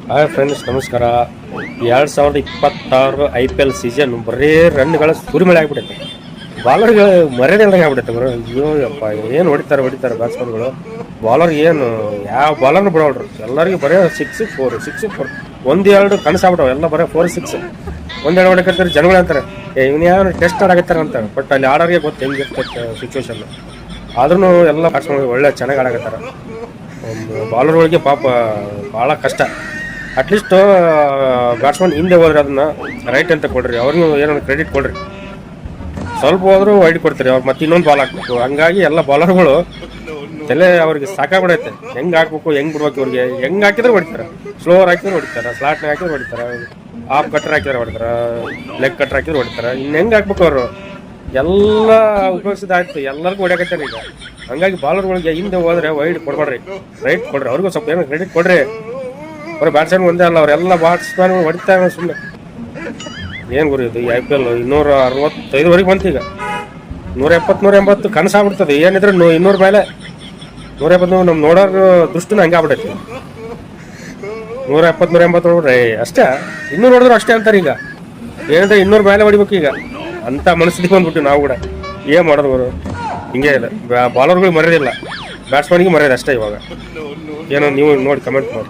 Hi friends, ನಮಸ್ಕಾರ. 2026 IPL season ಬರೀ ರನ್ಗಳ ಸುರಿಮಳೆ ಆಗ್ಬಿಟ್ಟೈತೆ. ಬಾಲರ್ಗಳು ಮರ್ಯಾದೆ ಆಗ್ಬಿಟ್ಟೈತೆ ಬರೋ. ಅಯ್ಯೋ ಯಪ್ಪ, ಏನು ಹೊಡಿತಾರೆ ಬ್ಯಾಟ್ಸ್ಮನ್ಗಳು. ಬಾಲರ್ ಏನು ಯಾವ ಬಾಲರ್ನು ಬಿಡೋಳ್ರು. ಎಲ್ಲರಿಗೂ ಬರೀ 6-4 1-2 ಕನಸಾಗ್ಬಿಟ್ಟವು. ಎಲ್ಲ ಬರೀ 4-6 1-2 ಹೊಡಕತ್ತಾರೆ. ಜನಗಳು ಅಂತಾರೆ ಇವನು ಯಾವ ಟೆಸ್ಟ್ ಆಡಾಕತ್ತಾರ ಅಂತ. ಬಟ್ ಅಲ್ಲಿ ಆಡೋರಿಗೆ ಗೊತ್ತು ಹೆಂಗಿರ್ತೈತೆ ಸಿಚುವೇಶನ್. ಆದ್ರೂ ಎಲ್ಲ ಬ್ಯಾಟ್ಸ್ಮನ್ಗಳು ಒಳ್ಳೆ ಚೆನ್ನಾಗಿ ಆಡಾಕತ್ತಾರ. ಬಾಲರ್ಗಳಿಗೆ ಪಾಪ ಭಾಳ ಕಷ್ಟ. ಅಟ್ಲೀಸ್ಟ್ ಬ್ಯಾಟ್ಸ್ಮನ್ ಹಿಂದೆ ಹೋದ್ರೆ ಅದನ್ನ ರೈಟ್ ಅಂತ ಕೊಡ್ರಿ, ಅವ್ರಿಗೂ ಏನೋ ಕ್ರೆಡಿಟ್ ಕೊಡ್ರಿ. ಸ್ವಲ್ಪ ಹೋದ್ರೂ ವೈಡ್ ಕೊಡ್ತಾರೆ, ಅವ್ರು ಮತ್ತೆ ಇನ್ನೊಂದು ಬಾಲ್ ಹಾಕ್ಬೇಕು. ಹಂಗಾಗಿ ಎಲ್ಲ ಬಾಲರ್ಗಳು ತಲೆ ಅವ್ರಿಗೆ ಸಾಕಾಗ್ಬಿಡೈತೆ. ಹೆಂಗೆ ಹಾಕ್ಬೇಕು, ಹೆಂಗೆ ಬಿಡ್ಬೇಕು. ಇವ್ರಿಗೆ ಹೆಂಗೆ ಹಾಕಿದ್ರೆ ಹೊಡಿತಾರೆ. ಸ್ಲೋವರ್ ಹಾಕಿದ್ರೆ ಹೊಡಿತಾರೆ, ಸ್ಲಾಟ್ನ ಹಾಕಿದ್ರೆ ಹೊಡಿತಾರೆ, ಆಫ್ ಕಟ್ರ್ ಹಾಕಿದ್ರೆ ಹೊಡಿತಾರೆ, ಲೆಗ್ ಕಟ್ರ್ ಹಾಕಿದ್ರೆ ಹೊಡಿತಾರೆ. ಇನ್ನು ಹೆಂಗೆ ಹಾಕ್ಬೇಕು ಅವರು ಎಲ್ಲ ಉಪಯೋಗಿಸಿದಾಯ್ತು. ಎಲ್ಲರಿಗೂ ಹೊಡ್ಯಾಕತ್ತಾರೆ ಈಗ. ಹಂಗಾಗಿ ಬಾಲರ್ಗಳಿಗೆ ಹಿಂದೆ ಹೋದ್ರೆ ವೈಡ್ ಕೊಡ್ಬೇಡ್ರಿ, ರೈಟ್ ಕೊಡ್ರಿ. ಅವ್ರಿಗೂ ಸ್ವಲ್ಪ ಏನೋ ಕ್ರೆಡಿಟ್ ಕೊಡ್ರಿ. ಅವ್ರ ಬ್ಯಾಟ್ಸ್ಮನ್ ಒಂದೇ ಅಲ್ಲ, ಅವರೆಲ್ಲ ಬ್ಯಾಟ್ಸ್ಮನ್ ಹೊಡಿತಾರೆ ಸುಮ್ಮನೆ. ಏನು ಗುರಿ ಇದು? ಈ IPL 265ವರೆಗೆ ಬಂತು. ಈಗ 170-180 ಕನಸಾಗ್ಬಿಡ್ತದೆ. ಏನಿದ್ರೆ 200 ಮೇಲೆ 170 ನಮ್ಮ ನೋಡೋರು ದೃಷ್ಟಿನ ಹಂಗೆ ಆಗ್ಬಿಟ್ಟೈತಿ. 170-180 ನೋಡ್ರಿ ಅಷ್ಟೇ. 200 ನೋಡಿದ್ರು ಅಷ್ಟೇ ಅಂತಾರೆ ಈಗ. ಏನಂದ್ರೆ 200 ಮೇಲೆ ಹೊಡಿಬೇಕು ಈಗ ಅಂತ ಮನಸ್ಥಿತಿ ಬಂದ್ಬಿಟ್ಟು ನಾವು ಕೂಡ ಏನು ಮಾಡೋದು ಅವರು. ಹಿಂಗೆ ಇದೆ. ಬಾಲರ್ಗಳು ಮರ್ಯಾದಿಲ್ಲ, ಬ್ಯಾಟ್ಸ್ಮನ್ಗೆ ಮರ್ಯಾದೆ ಅಷ್ಟೇ ಇವಾಗ. ಏನೋ ನೀವು ನೋಡಿ ಕಮೆಂಟ್ ಮಾಡಿ.